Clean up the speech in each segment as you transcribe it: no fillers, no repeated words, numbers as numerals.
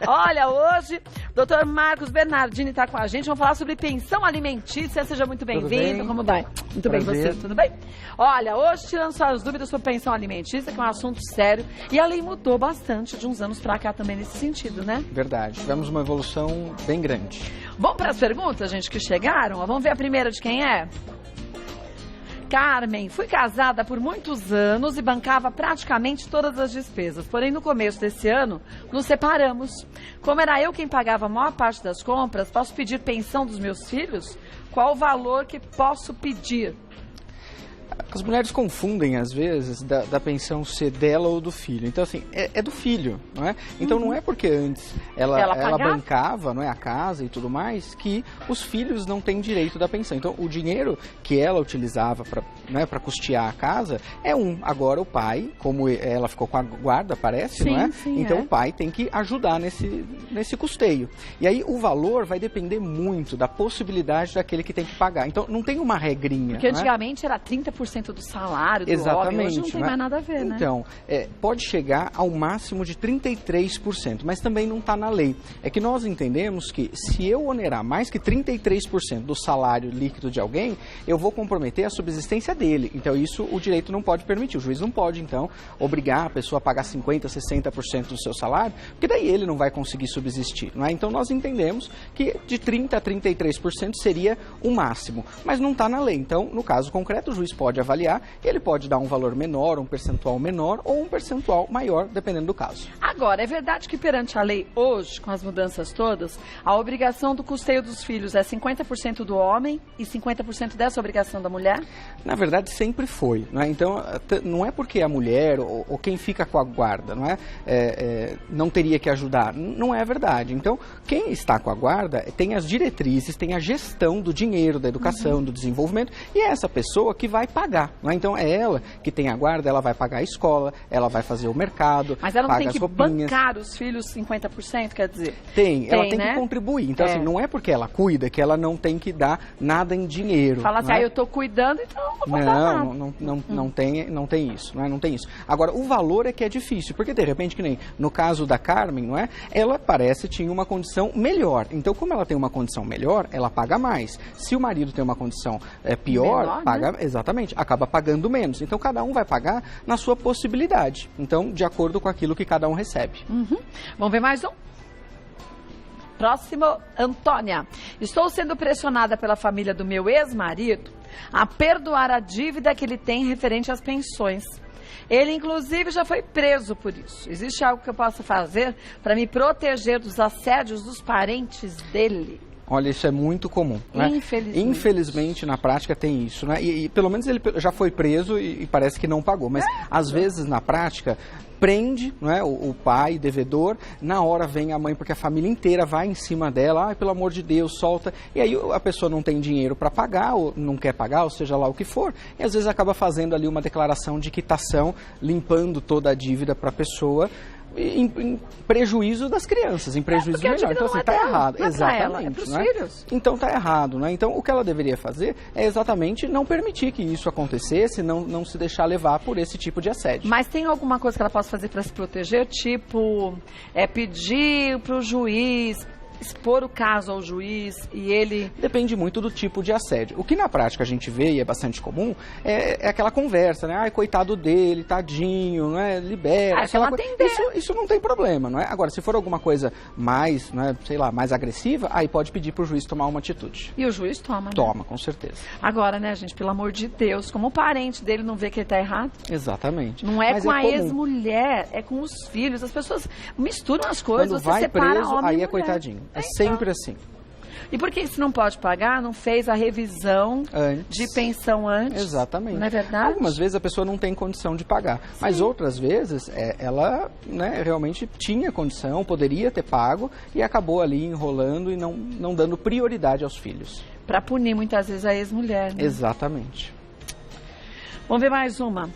Olha, hoje, doutor Marcos Bernardini está com a gente. Vamos falar sobre pensão alimentícia. Seja muito bem-vindo. Como vai? Muito bem, você? Tudo bem? Olha, hoje, tirando suas dúvidas sobre pensão alimentícia, que é um assunto sério. E a lei mudou bastante de uns anos para cá também nesse sentido, né? Verdade. Tivemos uma evolução bem grande. Vamos para as perguntas, gente, que chegaram? Vamos ver a primeira de quem é? Carmen, fui casada por muitos anos e bancava praticamente todas as despesas. Porém, no começo desse ano, nos separamos. Como era eu quem pagava a maior parte das compras, posso pedir pensão dos meus filhos? Qual o valor que posso pedir? As mulheres confundem, às vezes, da pensão ser dela ou do filho. Então, assim, é do filho, não é? Então, não é porque antes ela bancava, não é, a casa e tudo mais, que os filhos não têm direito da pensão. Então, o dinheiro que ela utilizava para custear a casa é agora o pai, como ela ficou com a guarda, parece, sim, não é? Sim, então, o pai tem que ajudar nesse custeio. E aí, o valor vai depender muito da possibilidade daquele que tem que pagar. Então, não tem uma regrinha. Porque antigamente era 30% do salário do Exatamente, homem, hoje não tem mais nada a ver, né? Então, pode chegar ao máximo de 33%, mas também não está na lei. É que nós entendemos que se eu onerar mais que 33% do salário líquido de alguém, eu vou comprometer a subsistência dele. Então, isso o direito não pode permitir. O juiz não pode, então, obrigar a pessoa a pagar 50%, 60% do seu salário, porque daí ele não vai conseguir subsistir, não é? Então, nós entendemos que de 30% a 33% seria o máximo, mas não está na lei. Então, no caso concreto, o juiz pode avaliar, ele pode dar um valor menor, um percentual menor ou um percentual maior, dependendo do caso. Agora, é verdade que perante a lei hoje, com as mudanças todas, a obrigação do custeio dos filhos é 50% do homem e 50% dessa obrigação da mulher? Na verdade, sempre foi, não é? Então, não é porque a mulher ou quem fica com a guarda, não não teria que ajudar. Não é verdade. Então, quem está com a guarda tem as diretrizes, tem a gestão do dinheiro, da educação, do desenvolvimento, e é essa pessoa que vai pagar, não é? Então, é ela que tem a guarda, ela vai pagar a escola, ela vai fazer o mercado, mas ela não paga tem que bancar os filhos 50%, quer dizer? Ela tem que contribuir. Então, assim, não é porque ela cuida que ela não tem que dar nada em dinheiro. Fala assim, eu tô cuidando, então não vou dar nada. Não tem isso, não tem isso. Agora, o valor é que é difícil, porque de repente, que nem no caso da Carmen, não é? Ela parece tinha uma condição melhor. Então, como ela tem uma condição melhor, ela paga mais. Se o marido tem uma condição pior, menor, paga, né? Exatamente, acaba pagando menos. Então, cada um vai pagar na sua possibilidade. Então, de acordo com aquilo que cada um recebe. Vamos ver mais um? Próximo, Antônia. Estou sendo pressionada pela família do meu ex-marido a perdoar a dívida que ele tem referente às pensões. Ele, inclusive, já foi preso por isso. Existe algo que eu possa fazer para me proteger dos assédios dos parentes dele? Olha, isso é muito comum, né? Infelizmente, na prática, tem isso, né? E pelo menos ele já foi preso e parece que não pagou. Mas, às vezes, na prática, prende, não é, o pai, devedor, na hora vem a mãe, porque a família inteira vai em cima dela, pelo amor de Deus, solta. E aí a pessoa não tem dinheiro para pagar, ou não quer pagar, ou seja lá o que for. E, às vezes, acaba fazendo ali uma declaração de quitação, limpando toda a dívida para a pessoa, em prejuízo das crianças, em prejuízo melhor. Então, assim, tá errado. Exatamente. É pros filhos. Então, tá errado, né? Então, o que ela deveria fazer é exatamente não permitir que isso acontecesse, não se deixar levar por esse tipo de assédio. Mas tem alguma coisa que ela possa fazer para se proteger? Tipo, pedir pro juiz, expor o caso ao juiz e ele... Depende muito do tipo de assédio. O que na prática a gente vê, e é bastante comum, é aquela conversa, né? Ai, coitado dele, tadinho, não é? Libera. Isso não tem problema, não é? Agora, se for alguma coisa mais, né, sei lá, mais agressiva, aí pode pedir pro juiz tomar uma atitude. E o juiz toma, né? Toma, com certeza. Agora, né, gente, pelo amor de Deus, como o parente dele não vê que ele tá errado? Exatamente. Não é com a ex-mulher, é com os filhos. As pessoas misturam as coisas, quando você vai separa preso, homem e aí mulher. é coitadinho. É sempre assim. E por que se não pode pagar, não fez a revisão de pensão antes? Exatamente. Não é verdade? Algumas vezes a pessoa não tem condição de pagar, mas outras vezes ela, né, realmente tinha condição, poderia ter pago e acabou ali enrolando e não dando prioridade aos filhos. Para punir muitas vezes a ex-mulher, né? Exatamente. Vamos ver mais uma.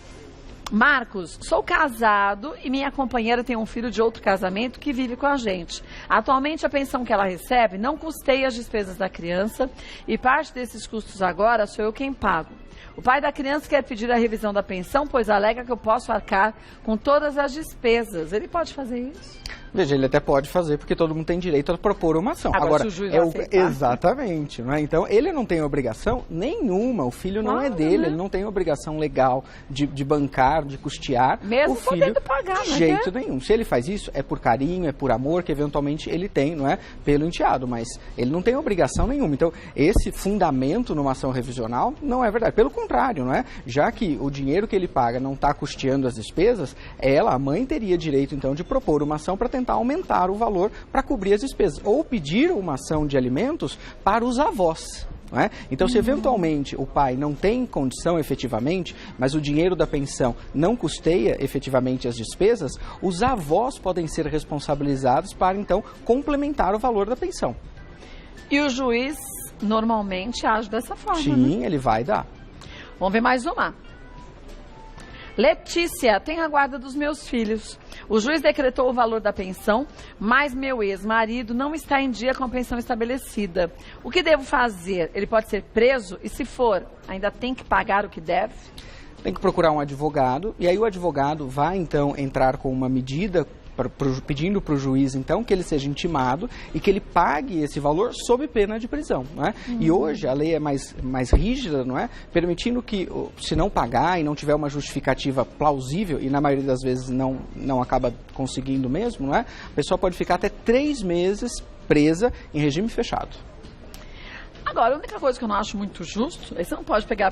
Marcos, sou casado e minha companheira tem um filho de outro casamento que vive com a gente. Atualmente, a pensão que ela recebe não custeia as despesas da criança e parte desses custos agora sou eu quem pago. O pai da criança quer pedir a revisão da pensão, pois alega que eu posso arcar com todas as despesas. Ele pode fazer isso? Veja, ele até pode fazer, porque todo mundo tem direito a propor uma ação. Agora se o juiz aceitar. Exatamente. Não é? Então, ele não tem obrigação nenhuma, o filho não é dele, ele não tem obrigação legal de bancar, de custear mesmo o filho pagar, de jeito nenhum. Se ele faz isso, é por carinho, é por amor, que eventualmente ele tem, não é? Pelo enteado, mas ele não tem obrigação nenhuma. Então, esse fundamento numa ação revisional não é verdade. Pelo contrário, não é? Já que o dinheiro que ele paga não está custeando as despesas, a mãe teria direito, então, de propor uma ação para tentar aumentar o valor para cobrir as despesas. Ou pedir uma ação de alimentos para os avós. Não é? Então, se eventualmente o pai não tem condição efetivamente, mas o dinheiro da pensão não custeia efetivamente as despesas, os avós podem ser responsabilizados para, então, complementar o valor da pensão. E o juiz normalmente age dessa forma, Sim, né? ele vai dar. Vamos ver mais uma. Letícia, tem a guarda dos meus filhos. O juiz decretou o valor da pensão, mas meu ex-marido não está em dia com a pensão estabelecida. O que devo fazer? Ele pode ser preso? E se for, ainda tem que pagar o que deve? Tem que procurar um advogado, e aí o advogado vai, então, entrar com uma medida pedindo para o juiz, então, que ele seja intimado e que ele pague esse valor sob pena de prisão, não é? E hoje a lei é mais rígida, não é? Permitindo que, se não pagar e não tiver uma justificativa plausível, e na maioria das vezes não acaba conseguindo mesmo, não é? A pessoa pode ficar até 3 meses presa em regime fechado. Agora, a única coisa que eu não acho muito justo é que você não pode pegar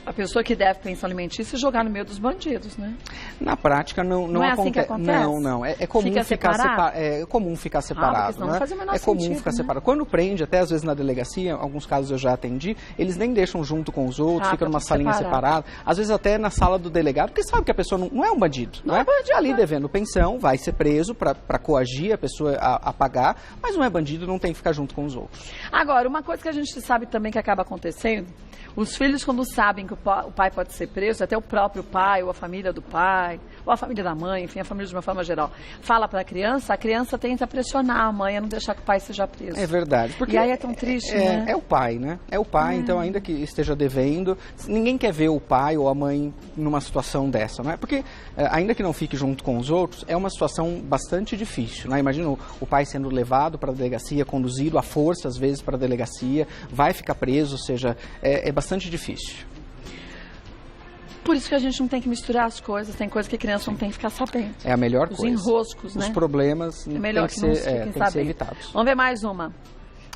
a pessoa que deve pensão alimentícia e jogar no meio dos bandidos, né? Na prática, não é assim que acontece? Não. É comum ficar separado. Senão não não faz o menor comum sentido, ficar né? separado. Quando prende, até às vezes na delegacia, alguns casos eu já atendi, eles nem deixam junto com os outros, fica numa salinha separada. Às vezes até na sala do delegado, porque sabe que a pessoa não é um bandido. Não é bandido. Ali devendo pensão, vai ser preso para coagir a pessoa a pagar, mas não é bandido, não tem que ficar junto com os outros. Agora, uma coisa que a gente sabe também que acaba acontecendo, os filhos, quando sabem que o pai pode ser preso, até o próprio pai, ou a família do pai, ou a família da mãe, enfim, a família de uma forma geral, fala para a criança tenta pressionar a mãe a não deixar que o pai seja preso. É verdade. Porque e aí é tão triste, né? É o pai, né? É o pai, então, ainda que esteja devendo, ninguém quer ver o pai ou a mãe numa situação dessa, não é? Porque, ainda que não fique junto com os outros, é uma situação bastante difícil, né? Imagina o pai sendo levado para a delegacia, conduzido à força, às vezes, para a delegacia, vai ficar preso, ou seja, é bastante difícil. Por isso que a gente não tem que misturar as coisas, tem coisa que a criança não tem que ficar sabendo. É a melhor coisa. Os enroscos, né? Os problemas melhor têm que ser evitados. Vamos ver mais uma.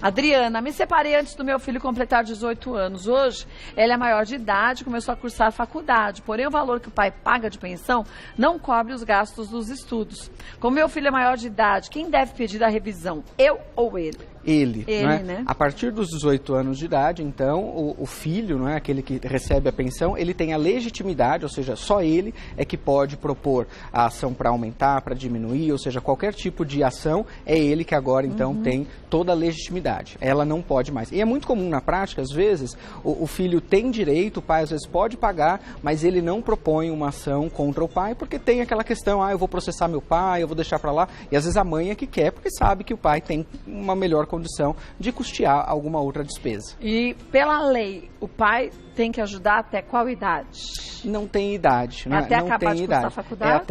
Adriana, me separei antes do meu filho completar 18 anos. Hoje, ela é maior de idade e começou a cursar faculdade. Porém, o valor que o pai paga de pensão não cobre os gastos dos estudos. Como meu filho é maior de idade, quem deve pedir a revisão? Eu ou ele? Ele, né? A partir dos 18 anos de idade, então, o filho, não é, aquele que recebe a pensão, ele tem a legitimidade, ou seja, só ele é que pode propor a ação para aumentar, para diminuir, ou seja, qualquer tipo de ação, é ele que agora, então, tem toda a legitimidade. Ela não pode mais. E é muito comum na prática, às vezes, o filho tem direito, o pai às vezes pode pagar, mas ele não propõe uma ação contra o pai, porque tem aquela questão, eu vou processar meu pai, eu vou deixar para lá, e às vezes a mãe é que quer, porque sabe que o pai tem uma melhor condição de custear alguma outra despesa. E pela lei, o pai tem que ajudar até qual idade? Não tem idade. Né? Até não acabar tem de idade. cursar a faculdade?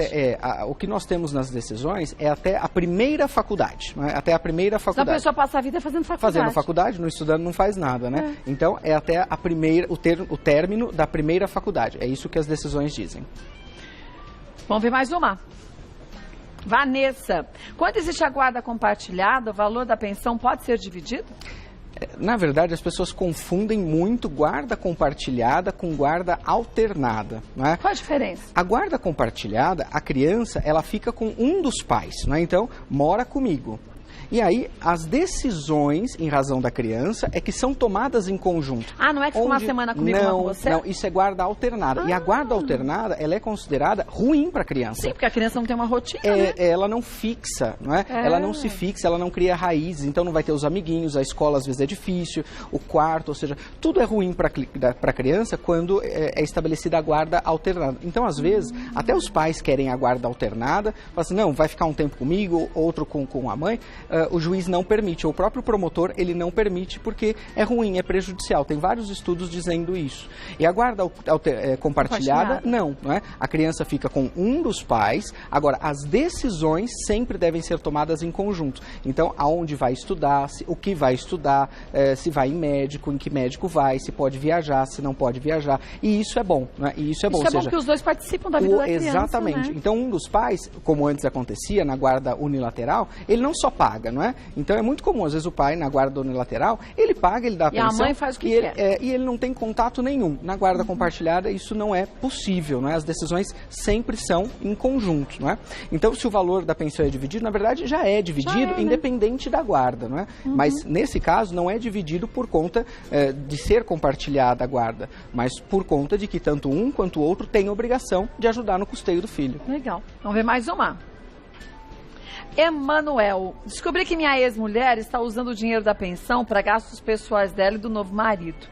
O que nós temos nas decisões é até a primeira faculdade. Não é? Até a primeira faculdade. Então a pessoa passa a vida fazendo faculdade. Fazendo faculdade, não estudando, não faz nada, né? Então é até o término da primeira faculdade. É isso que as decisões dizem. Vamos ver mais uma. Vanessa, quando existe a guarda compartilhada, o valor da pensão pode ser dividido? Na verdade, as pessoas confundem muito guarda compartilhada com guarda alternada, não é? Qual a diferença? A guarda compartilhada, a criança, ela fica com um dos pais, não é? Então, mora comigo. E aí, as decisões, em razão da criança, é que são tomadas em conjunto. Não é que fica uma semana comigo e uma com você? Não, isso é guarda alternada. E a guarda alternada, ela é considerada ruim para a criança. Sim, porque a criança não tem uma rotina, né? Ela não fixa, não é? Ela não se fixa, ela não cria raízes, então não vai ter os amiguinhos, a escola às vezes é difícil, o quarto, ou seja, tudo é ruim para a criança quando é estabelecida a guarda alternada. Então, às vezes, até os pais querem a guarda alternada, falam assim, não, vai ficar um tempo comigo, outro com a mãe. o juiz não permite, ou o próprio promotor, ele não permite porque é ruim, é prejudicial. Tem vários estudos dizendo isso. E a guarda compartilhada, não é? A criança fica com um dos pais. Agora, as decisões sempre devem ser tomadas em conjunto. Então, aonde vai estudar, o que vai estudar, se vai em médico, em que médico vai, se pode viajar, se não pode viajar. E isso é bom, né? E isso é bom. Isso é bom que os dois participam da vida da criança, exatamente. Né? Então, um dos pais, como antes acontecia na guarda unilateral, ele não só paga, não é? Então, é muito comum, às vezes, o pai, na guarda unilateral, ele paga, ele dá a pensão. E a mãe faz o que quer. E ele não tem contato nenhum. Na guarda compartilhada, isso não é possível, não é? As decisões sempre são em conjunto, não é? Então, se o valor da pensão é dividido, na verdade, já é dividido, independente da guarda, não é? Mas, nesse caso, não é dividido por conta de ser compartilhada a guarda, mas por conta de que tanto um quanto o outro têm a obrigação de ajudar no custeio do filho. Legal. Vamos ver mais uma. Emanuel, descobri que minha ex-mulher está usando o dinheiro da pensão para gastos pessoais dela e do novo marido.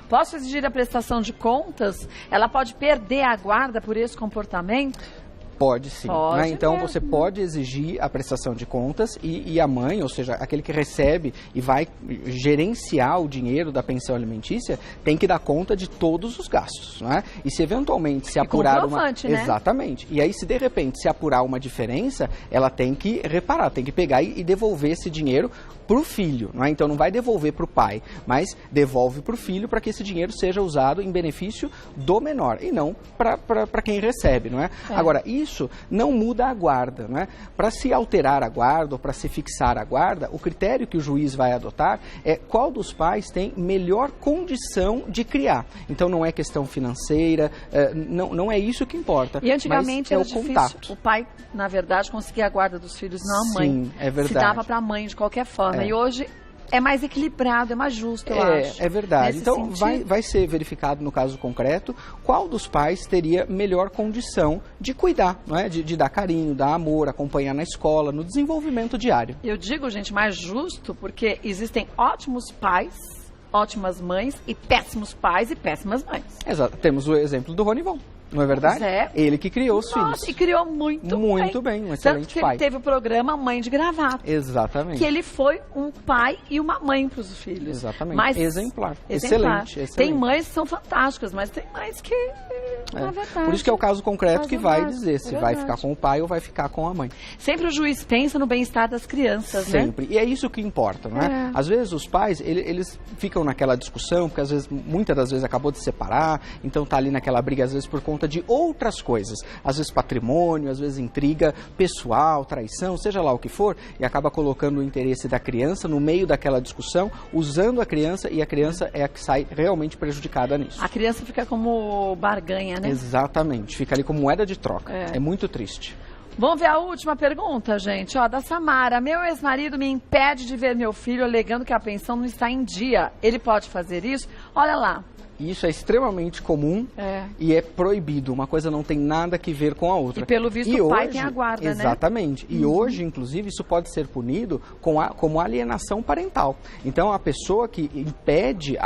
Posso exigir a prestação de contas? Ela pode perder a guarda por esse comportamento? Pode sim. Pode, né? Então, mesmo. você pode exigir a prestação de contas e a mãe, ou seja, aquele que recebe e vai gerenciar o dinheiro da pensão alimentícia, tem que dar conta de todos os gastos, não é? E se eventualmente se apurar uma... Né? Exatamente. E aí, se de repente se apurar uma diferença, ela tem que reparar, tem que pegar e devolver esse dinheiro para o filho, não é? Então, não vai devolver para o pai, mas devolve para o filho para que esse dinheiro seja usado em benefício do menor e não para quem recebe, não é? Agora, isso não muda a guarda, não é? Para se alterar a guarda ou para se fixar a guarda, o critério que o juiz vai adotar é qual dos pais tem melhor condição de criar. Então, não é questão financeira, não é isso que importa. E antigamente era difícil contato. o pai, na verdade, conseguir a guarda dos filhos, não a mãe. Sim, é verdade. Se dava para a mãe de qualquer forma. E hoje é mais equilibrado, é mais justo, eu acho. É verdade. Nesse Então, sentido. vai ser verificado no caso concreto qual dos pais teria melhor condição de cuidar, não é? De dar carinho, dar amor, acompanhar na escola, no desenvolvimento diário. Eu digo, gente, mais justo, porque existem ótimos pais, ótimas mães e péssimos pais e péssimas mães. Exato. Temos o exemplo do Ronivon. Não é verdade? Pois é. Ele que criou os filhos. E criou muito bem, um excelente Tanto que pai. ele teve o programa Mãe de Gravata. Exatamente. Que ele foi um pai e uma mãe para os filhos. Exatamente. Mas, exemplar. exemplar. Excelente. Tem mães que são fantásticas, mas tem mães que, na verdade... Por isso que é o caso concreto que vai dizer se vai verdade. ficar com o pai ou vai ficar com a mãe. Sempre o juiz pensa no bem-estar das crianças, Sempre. E é isso que importa, não é? Às vezes os pais, eles ficam naquela discussão, porque às vezes, muitas das vezes acabou de separar, então tá ali naquela briga, às vezes por conta de outras coisas. Às vezes patrimônio, às vezes intriga pessoal, traição, seja lá o que for, e acaba colocando o interesse da criança no meio daquela discussão, usando a criança, e a criança é a que sai realmente prejudicada nisso. A criança fica como barganha, né? Exatamente. Fica ali como moeda de troca. É muito triste. Vamos ver a última pergunta, gente. Ó, da Samara. Meu ex-marido me impede de ver meu filho alegando que a pensão não está em dia. Ele pode fazer isso? Olha lá. Isso é extremamente comum e é proibido. Uma coisa não tem nada que ver com a outra. E pelo visto o pai tem a guarda, né? Exatamente. E hoje, inclusive, isso pode ser punido como alienação parental. Então, a pessoa que impede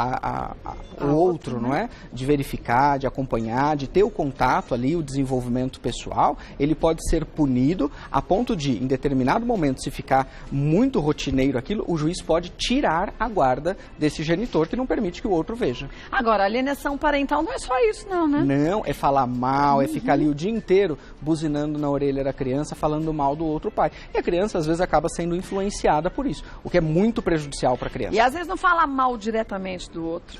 o outro, não é? De verificar, de acompanhar, de ter o contato ali, o desenvolvimento pessoal, ele pode ser punido a ponto de, em determinado momento, se ficar muito rotineiro aquilo, o juiz pode tirar a guarda desse genitor que não permite que o outro veja. Agora, a alienação parental não é só isso, não, né? Não, é falar mal, é ficar ali o dia inteiro buzinando na orelha da criança, falando mal do outro pai. E a criança, às vezes, acaba sendo influenciada por isso, o que é muito prejudicial para a criança. E, às vezes, não fala mal diretamente do outro.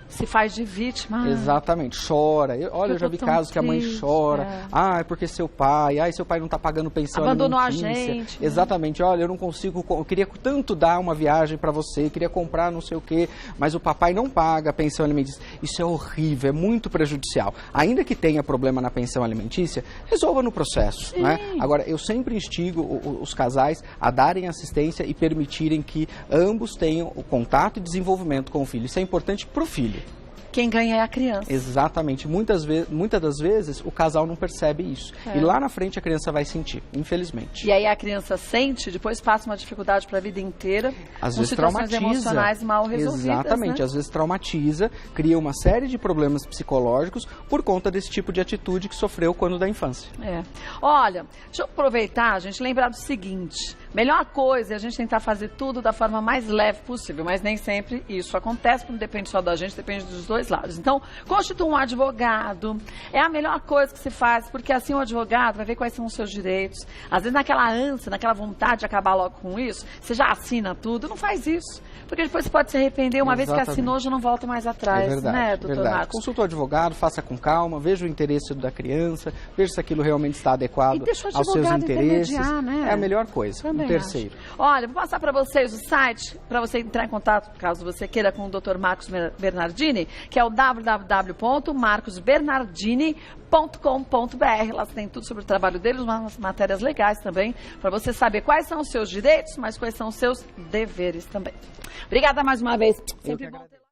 Se faz de vítima. Exatamente, chora. Olha, eu já vi casos que a mãe chora. Ah, é porque seu pai, seu pai não está pagando pensão abandonou alimentícia. A gente. Né? Exatamente, olha, eu não consigo, eu queria tanto dar uma viagem para você, queria comprar não sei o quê, mas o papai não paga a pensão alimentícia. Isso é horrível, é muito prejudicial. Ainda que tenha problema na pensão alimentícia, resolva no processo. Né? Agora, eu sempre instigo os casais a darem assistência e permitirem que ambos tenham o contato e desenvolvimento com o filho. Isso é importante para o filho. Quem ganha é a criança. Exatamente. Muitas das vezes o casal não percebe isso. E lá na frente a criança vai sentir, infelizmente. E aí a criança sente, depois passa uma dificuldade para a vida inteira. Às vezes situações emocionais mal resolvidas. Exatamente. Né? Às vezes traumatiza, cria uma série de problemas psicológicos por conta desse tipo de atitude que sofreu quando da infância. Olha, deixa eu aproveitar, gente, lembrar do seguinte. Melhor coisa é a gente tentar fazer tudo da forma mais leve possível, mas nem sempre isso acontece, porque não depende só da gente, depende dos dois lados. Então, constitua um advogado, é a melhor coisa que se faz, porque assim o advogado vai ver quais são os seus direitos. Às vezes naquela ânsia, naquela vontade de acabar logo com isso, você já assina tudo, não faz isso. Porque depois você pode se arrepender, uma vez que assinou, já não volta mais atrás, né, doutor Marcos? Consulta o advogado, faça com calma, veja o interesse da criança, veja se aquilo realmente está adequado aos seus interesses. Né? É a melhor coisa. Também terceiro. Olha, vou passar para vocês o site, para você entrar em contato, caso você queira, com o Dr. Marcos Bernardini, que é o www.marcosbernardini.com.br. Lá você tem tudo sobre o trabalho deles, umas matérias legais também, para você saber quais são os seus direitos, mas quais são os seus deveres também. Obrigada mais uma vez. Sempre bom ter...